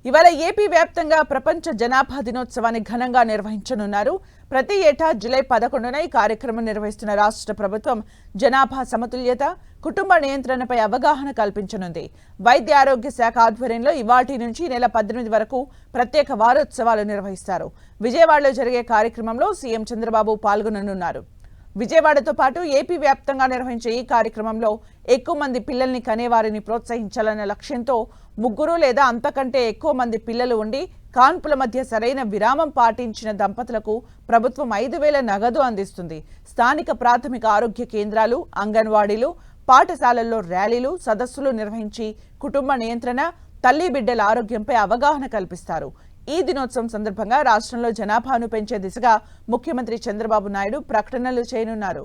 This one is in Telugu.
ఇవాళ ఏపీ వ్యాప్తంగా ప్రపంచ జనాభా దినోత్సవాన్ని ఘనంగా నిర్వహించనున్నారు. ప్రతి ఏటా జూలై 11న ఈ కార్యక్రమం నిర్వహిస్తున్న రాష్ట్ర ప్రభుత్వం జనాభా సమతుల్యత, కుటుంబ నియంత్రణపై అవగాహన కల్పించనుంది. వైద్య ఆరోగ్య శాఖ ఆధ్వర్యంలో ఇవాల్టి నుంచి ఈ నెల 18 వరకు ప్రత్యేక వారోత్సవాలు నిర్వహిస్తారు. విజయవాడలో జరిగే కార్యక్రమంలో సీఎం చంద్రబాబు పాల్గొననున్నారు. విజయవాడతో పాటు ఏపీ వ్యాప్తంగా నిర్వహించే ఈ కార్యక్రమంలో ఎక్కువ మంది పిల్లల్ని కనేవారిని ప్రోత్సహించాలన్న లక్ష్యంతో 3 లేదా అంతకంటే ఎక్కువ మంది పిల్లలు ఉండి కాన్పుల మధ్య సరైన విరామం పాటించిన దంపతులకు ప్రభుత్వం 5,000 నగదు అందిస్తుంది. స్థానిక ప్రాథమిక ఆరోగ్య కేంద్రాలు, అంగన్వాడీలు, పాఠశాలల్లో ర్యాలీలు, సదస్సులు నిర్వహించి కుటుంబ నియంత్రణ, తల్లి బిడ్డల ఆరోగ్యంపై అవగాహన కల్పిస్తారు. ఈ దినోత్సవం సందర్భంగా రాష్ట్రంలో జనాభాను పెంచే దిశగా ముఖ్యమంత్రి చంద్రబాబు నాయుడు ప్రకటనలు చేయనున్నారు.